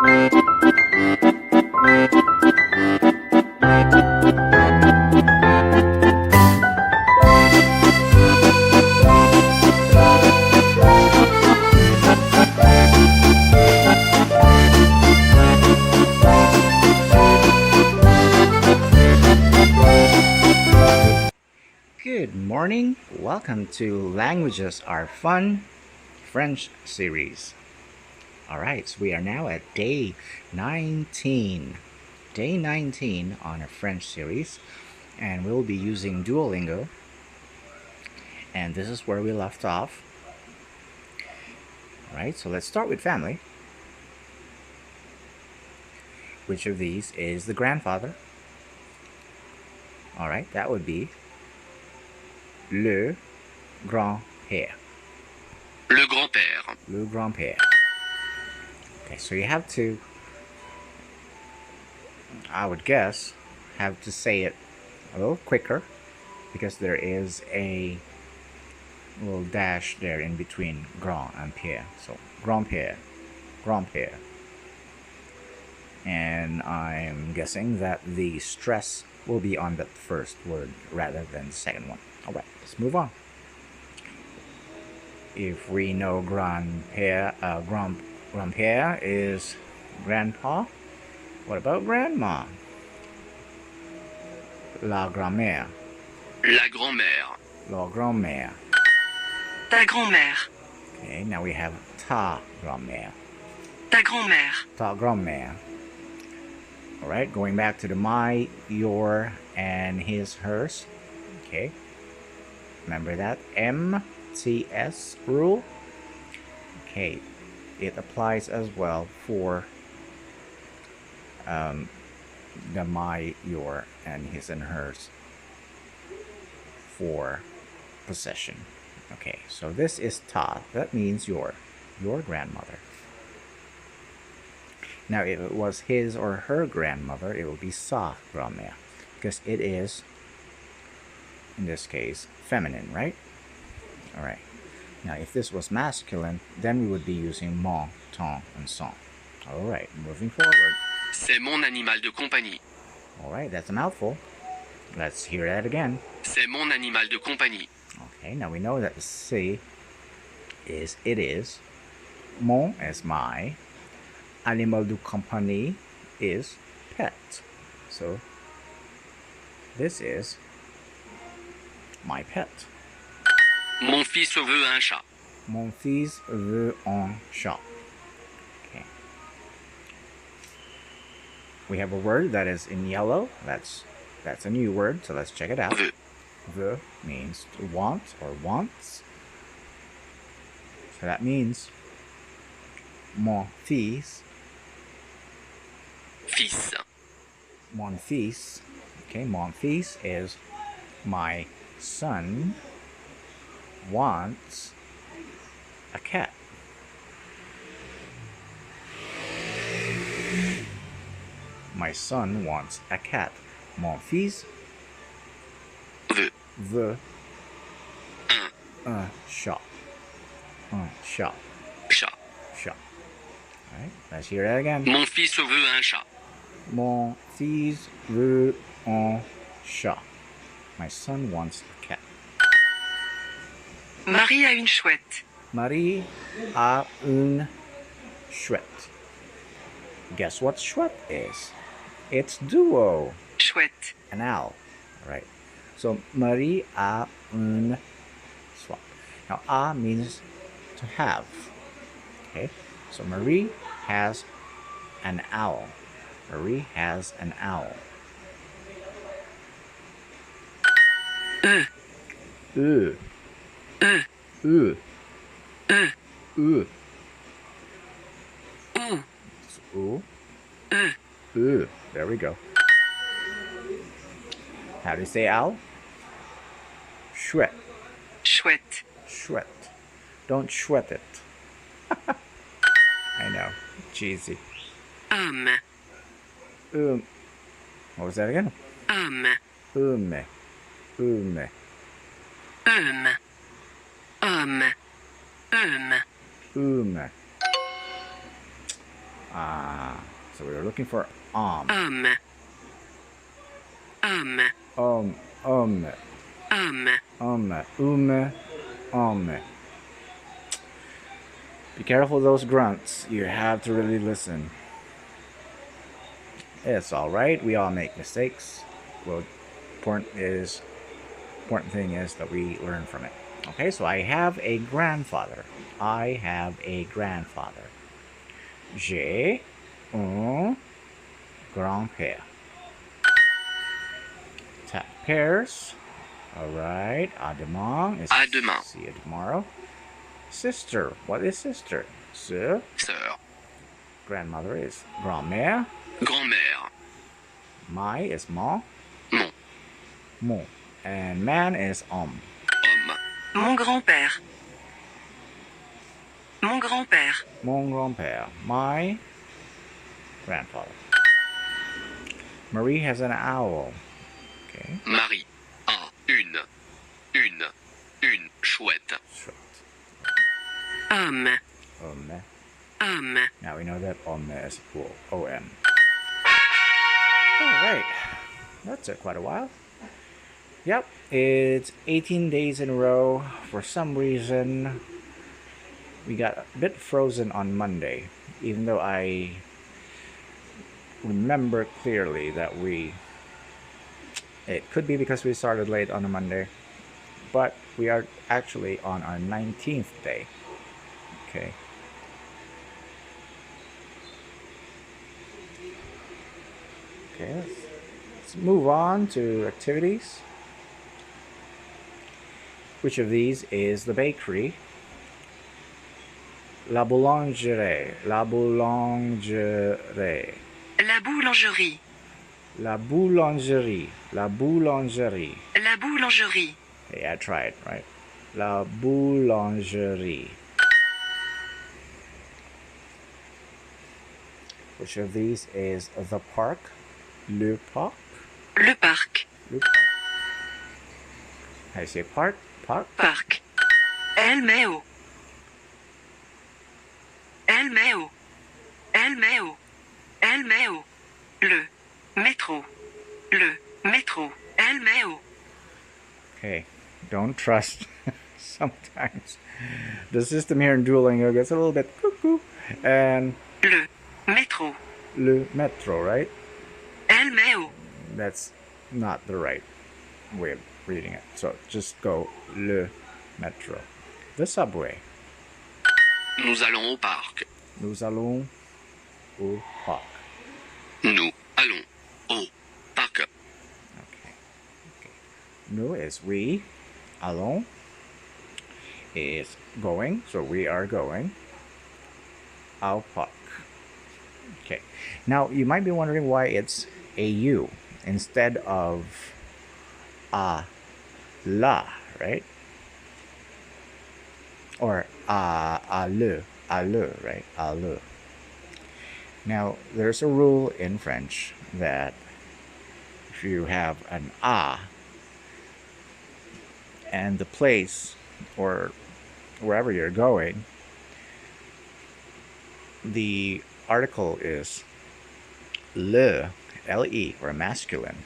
Good morning. Welcome to Languages Are Fun French series. All right, so we are now at day 19. Day 19 on our French series, and we'll be using Duolingo. And this is where we left off. All right, so let's start with family. Which of these is the grandfather? All right, that would be le grand-père. Le grand-père. Le grand-père. Okay, so you have to, I would guess, have to say it a little quicker because there is a little dash there in between grand and père. So grand-père, grand-père. And I'm guessing that the stress will be on that first word rather than the second one. All right, let's move on. If we know grand-père is grandpa, what about grandma? La grand-mère. La grand-mère. La grand-mère. Ta grand-mère. Okay, now we have ta grand-mère. Ta grand-mère. Ta grand-mère. All right, going back to the my, your, and his, hers. Okay, remember that MTS rule. Okay, it applies as well for the my, your, and his and hers for possession. Okay, so this is ta. That means your grandmother. Now, if it was his or her grandmother, it would be sa grand-mère because it is, in this case, feminine, right? All right. Now, if this was masculine, then we would be using mon, ton, and son. All right, moving forward. C'est mon animal de compagnie. All right, that's a mouthful. Let's hear that again. C'est mon animal de compagnie. Okay, now we know that the c'est is it is. Mon is my. Animal de compagnie is pet. So this is my pet. Mon fils veut un chat. Mon fils veut un chat. Okay. We have a word that is in yellow. That's a new word, so let's check it out. Veut. Veut means to want or wants. So that means mon fils. Fils. Mon fils. Okay, mon fils is my son wants a cat. My son wants a cat. Mon fils Veut. veut un chat. Un chat. Chat. Chat. Alright, let's hear that again. Mon fils veut un chat. Mon fils veut un chat. My son wants a cat. Marie a une chouette. Marie a une chouette. Guess what chouette is? It's duo. Chouette. An owl. Right. So Marie a une chouette. Now a means to have. Okay. So Marie has an owl. Marie has an owl. E. E. E. E. E. E. Ou. Ooh. E. Ooh. There we go. How do you say owl? Chouette. Chouette. Chouette. Don't sweat it. I know. Cheesy. Homme. What was that again? Homme. Homme. Homme. Homme. Homme. So we were looking for Homme. Homme. Homme. Homme. Homme. Be careful of those grunts. You have to really listen. It's all right. We all make mistakes. Well, important thing is that we learn from it. Okay, so I have a grandfather. I have a grandfather. J'ai un grand-père. Tap pairs. All right. À demain. À demain. See you tomorrow. Sister. What is sister? Sœur. Sœur. Grandmother is grand-mère. Grand-mère. My is mon. Mon. Mon. And man is homme. Homme. Mon grand-père. Mon grand-père. Mon grand-père. My grandfather. Marie has an owl. Okay. Marie. Une chouette. Short. Homme. Homme. Homme. Now we know that homme is cool. O-M. Alright. That took quite a while. Yep. It's 18 days in a row. For some reason, we got a bit frozen on Monday. Even though I remember clearly that it could be because we started late on a Monday. But we are actually on our 19th day. Okay. Okay, let's move on to activities. Which of these is the bakery? La boulangerie. La boulangerie. La boulangerie. La boulangerie. La boulangerie. La boulangerie. Hey, I tried, right? La boulangerie. Which of these is the park? Le parc? Le parc. Le parc. How do you say park? Park? Parc. Elle met au. Elle met au. Elle met au. Elle met au. Le métro. Le métro. Elle met au. Okay, don't trust. Sometimes the system here in Duolingo gets a little bit cuckoo. And Le métro. le metro, right? Elle met au. That's not the right way of reading it. So just go le metro. The subway. Nous allons au parc. Nous allons au parc. Nous allons au parc. Okay. Nous is we. Allons is going. So we are going. Au parc. Okay. Now you might be wondering why it's a U instead of a la, right? Or a le, right? A le. Now there's a rule in French that if you have an a and the place or wherever you're going, the article is le, le, or masculine.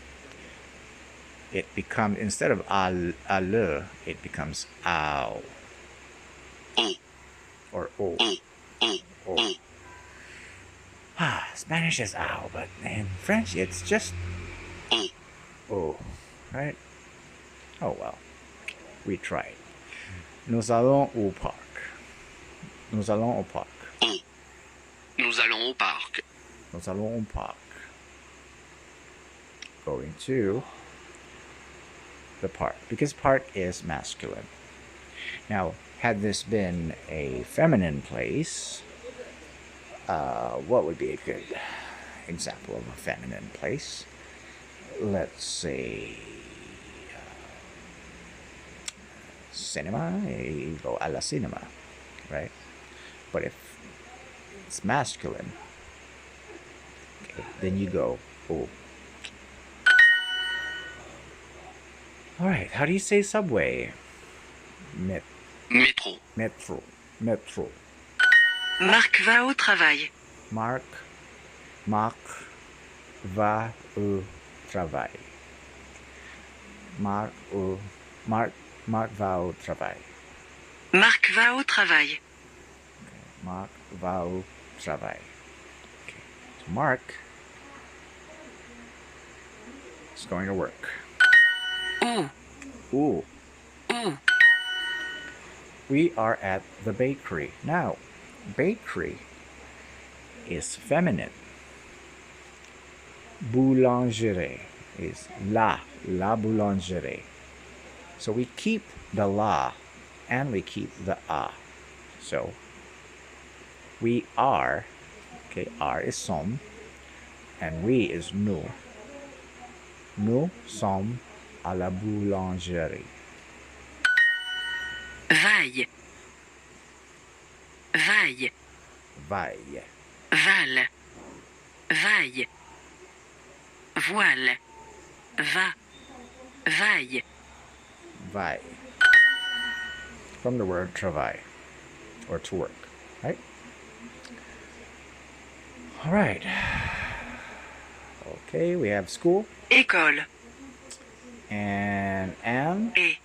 It becomes, instead of a le, it becomes ow. O. Or o. O. O. O. Spanish is ow, but in French it's just O. o. Right? Oh well. We tried. Nous allons au parc. Nous allons au parc. O. Nous allons au parc. Nous allons au parc. Going to the park. Because park is masculine. Now, had this been a feminine place, what would be a good example of a feminine place? Let's say cinema. You go a la cinema, right? But if it's masculine, okay, then you go oh. All right, how do you say subway? Métro. Metro. Marc va au travail. Marc va au travail. Marc au Marc Marc va au travail. Marc va au travail. Marc va au travail. Okay. So Mark is going to work. Où? Ooh. Où? We are at the bakery. Now, bakery is feminine. Boulangerie is la boulangerie. So we keep the la and we keep the a. So we are, okay, are is sommes and we is nous. Nous sommes à la boulangerie. Vaille. Vaille. Vaille. Val. Vaille. Voile. Va. Vaille. Vaille. From the word travail, or to work, right? All right. Okay, we have school École. and Et.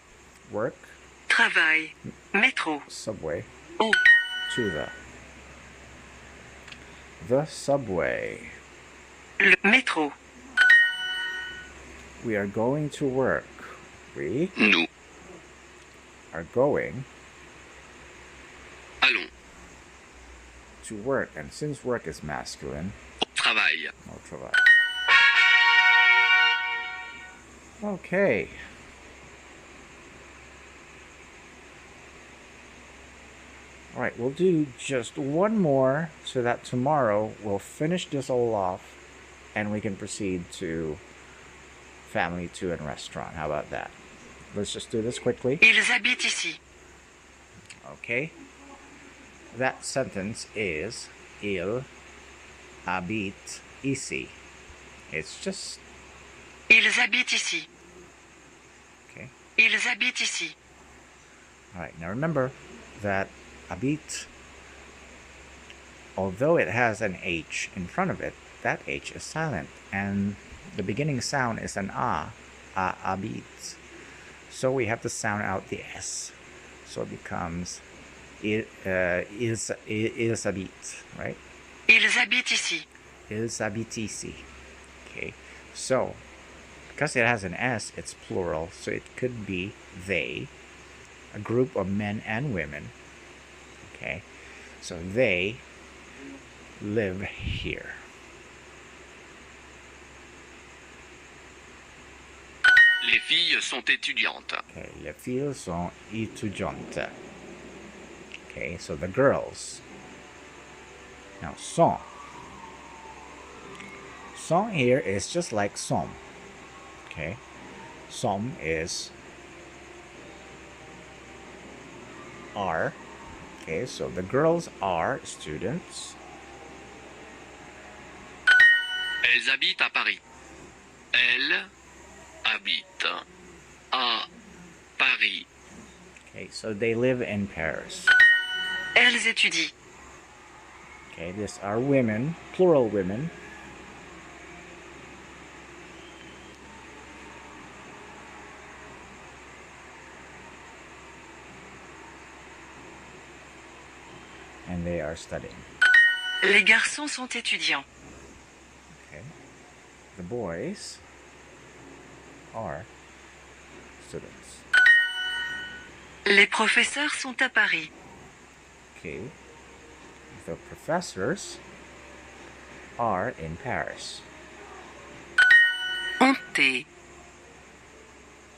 work, Travail. Métro. subway, Où? to the subway. Le métro. We are going to work. We Nous are going allons to work, and since work is masculine, au travail. no travail. Okay. All right, we'll do just one more so that tomorrow we'll finish this all off and we can proceed to family 2 and restaurant. How about that? Let's just do this quickly. Ils habitent ici. Okay. That sentence is Il habite ici. It's just Ils habitent ici. okay. Ils habitent ici. All right. Now remember that habite, although it has an H in front of it, that H is silent, and the beginning sound is an a habite. So we have to sound out the S. So it becomes ils habitent, right? Ils habitent ici. Ils habitent ici. Okay. So because it has an S, it's plural, so it could be they, a group of men and women. Okay. So they live here. Les filles sont étudiantes. Okay, les filles sont étudiantes. Okay, so the girls. Now, sont. Sont here is just like some. Okay, some is are. Okay, so the girls are students. Elles habitent à Paris. Elles habitent à Paris. Okay, so they live in Paris. Elles étudient. Okay, these are women, plural women. And they are studying. Les garçons sont étudiants. Okay. The boys are students. Les professeurs sont à Paris. Okay. The professors are in Paris. Honté.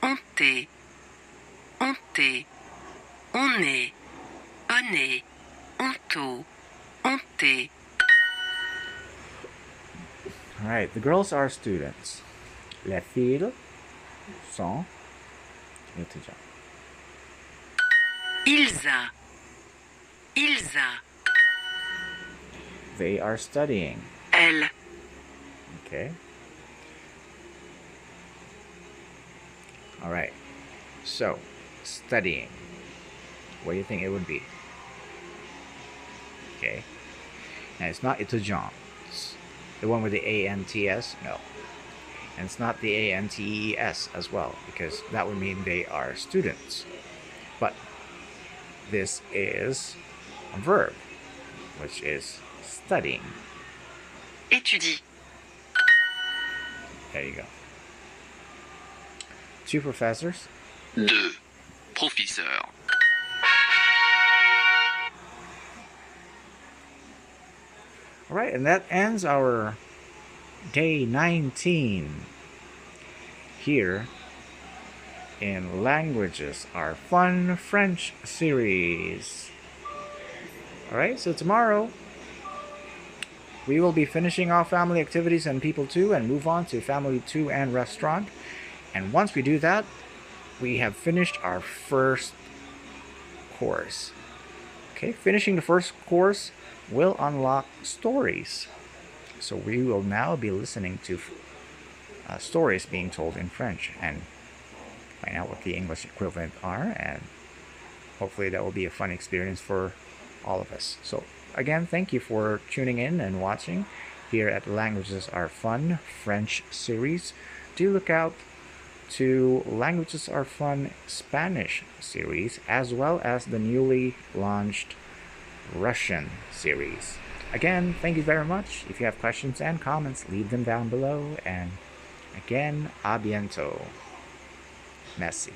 Honté. Honté. On est. Honné. Honto. Honté. All right, the girls are students. Les filles sont étudiants. Ilsa. Ilsa. They are studying. Elle. Okay. All right. So, studying. What do you think it would be? Okay. And it's not étudiant. It's the one with the A-N-T-S, no. And it's not the A-N-T-E-S as well, because that would mean they are students. But this is a verb, which is studying. Étudie. There you go. 2 professors. 2. Professeur. All right, and that ends our day 19 here in Languages Are Fun French series. All right, so tomorrow we will be finishing off family activities and people 2 and move on to family 2 and restaurant. And once we do that, we have finished our first course. Okay, finishing the first course will unlock stories. So we will now be listening to stories being told in French and find out what the English equivalent are, and hopefully that will be a fun experience for all of us. So again, thank you for tuning in and watching here at Languages Are Fun French series. Do look out to Languages Are Fun Spanish series, as well as the newly launched Russian series. Again, thank you very much. If you have questions and comments, leave them down below. And again, a bientôt. Merci.